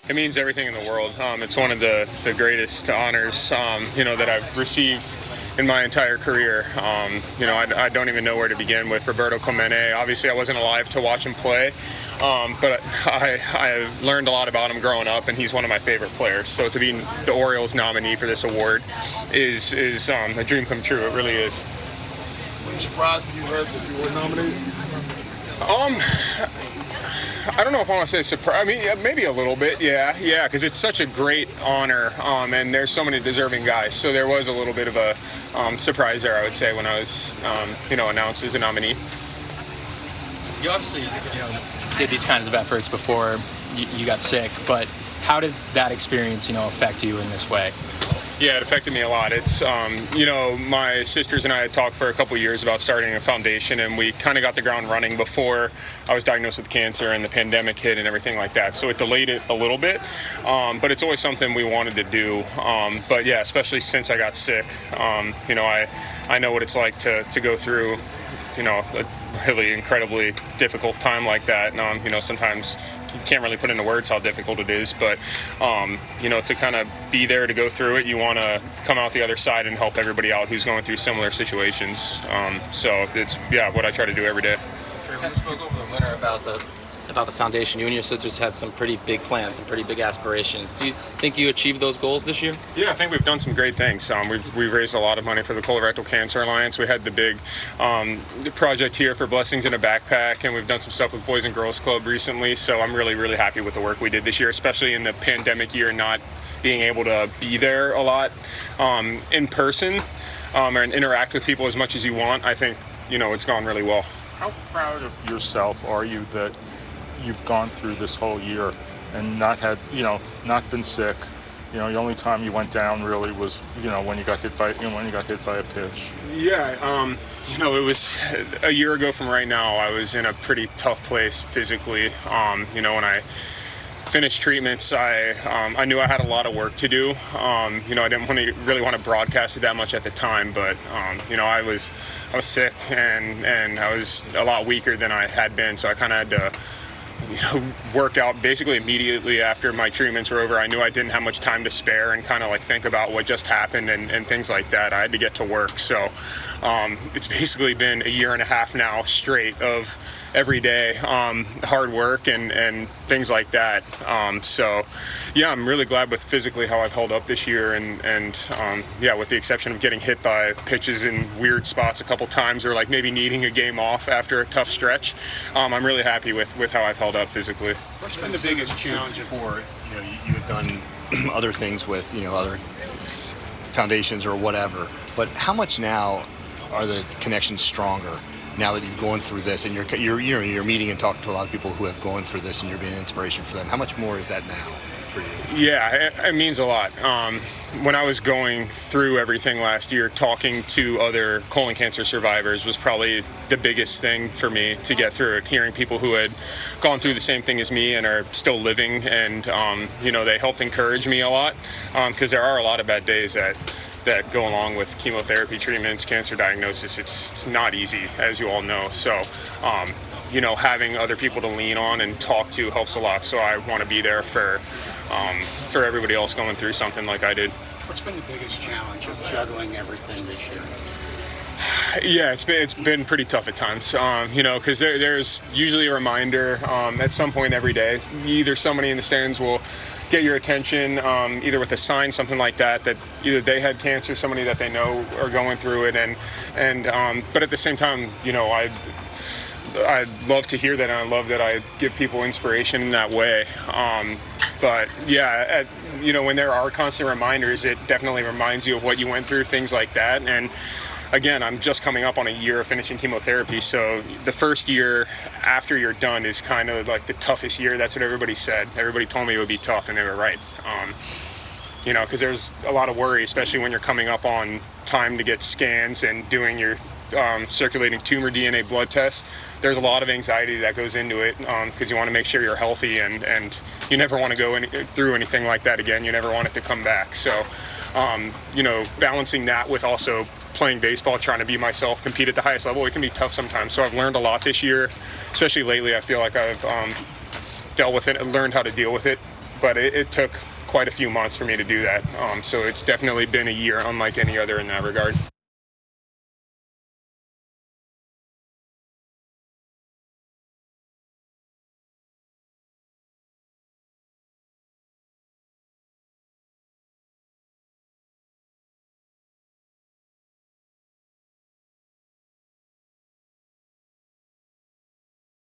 It means everything in the world. It's one of the greatest honors, that I've received in my entire career. I don't even know where to begin with Roberto Clemente. Obviously, I wasn't alive to watch him play, but I learned a lot about him growing up, and he's one of my favorite players. So to be the Orioles nominee for this award is a dream come true. It really is. Were you surprised when you heard that you were nominated? I don't know if I want to say surprise. I mean, maybe a little bit, yeah, because it's such a great honor, and there's so many deserving guys. So there was a little bit of a surprise there, I would say, when I was, announced as a nominee. You obviously, did these kinds of efforts before you got sick, but how did that experience, affect you in this way? Yeah, it affected me a lot. It's, my sisters and I had talked for a couple of years about starting a foundation, and we kind of got the ground running before I was diagnosed with cancer and the pandemic hit and everything like that. So it delayed it a little bit, but it's always something we wanted to do. But yeah, especially since I got sick, I know what it's like to go through, a really incredibly difficult time like that. Sometimes you can't really put into words how difficult it is, but to kind of be there to go through it, you want to come out the other side and help everybody out who's going through similar situations. So it's what I try to do every day. You kind of spoke over the winter about the foundation. You and your sisters had some pretty big plans, some pretty big aspirations. Do you think you achieved those goals this year? Yeah, I think we've done some great things. We've raised a lot of money for the Colorectal Cancer Alliance. We had the big project here for Blessings in a Backpack, and we've done some stuff with Boys and Girls Club recently. So I'm really, really happy with the work we did this year, especially in the pandemic year, not being able to be there a lot in person and interact with people as much as you want. I think, it's gone really well. How proud of yourself are you that you've gone through this whole year and not been sick? The only time you went down really was, when you got hit by a pitch. Yeah, it was a year ago from right now. I was in a pretty tough place physically. When I finished treatments, I knew I had a lot of work to do. I didn't really want to broadcast it that much at the time, but I was sick and I was a lot weaker than I had been, so I kind of had to work out basically immediately after my treatments were over. I knew I didn't have much time to spare and kind of think about what just happened and things like that. I had to get to work. So it's basically been a year and a half now straight of every day hard work and things like that. I'm really glad with physically how I've held up this year and with the exception of getting hit by pitches in weird spots a couple times or maybe needing a game off after a tough stretch, I'm really happy with how I've held up physically. What's been the biggest challenge? Before, you have done other things with, other foundations or whatever, but how much now are the connections stronger now that you've gone through this and you're meeting and talking to a lot of people who have gone through this and you're being an inspiration for them? How much more is that now for you? Yeah, it means a lot. When I was going through everything last year, talking to other colon cancer survivors was probably the biggest thing for me to get through it. Hearing people who had gone through the same thing as me and are still living, and they helped encourage me a lot because there are a lot of bad days that go along with chemotherapy treatments, cancer diagnosis. It's not easy, as you all know. So, having other people to lean on and talk to helps a lot. So I want to be there for everybody else going through something like I did. What's been the biggest challenge of juggling everything this year? Yeah, it's been pretty tough at times, because there's usually a reminder at some point every day. Either somebody in the stands will get your attention, either with a sign, something like that either they had cancer, somebody that they know are going through it, and but at the same time, I love to hear that, and I love that I give people inspiration in that way. But yeah, when there are constant reminders, it definitely reminds you of what you went through, things like that. And again, I'm just coming up on a year of finishing chemotherapy, so the first year after you're done is kind of the toughest year. That's what everybody said. Everybody told me it would be tough, and they were right. Because there's a lot of worry, especially when you're coming up on time to get scans and doing your circulating tumor DNA blood tests. There's a lot of anxiety that goes into it because you want to make sure you're healthy, and you never want to go through anything like that again. You never want it to come back. So, balancing that with also playing baseball, trying to be myself, compete at the highest level, it can be tough sometimes. So I've learned a lot this year, especially lately. I feel like I've dealt with it and learned how to deal with it but it took quite a few months for me to do that. So it's definitely been a year unlike any other in that regard.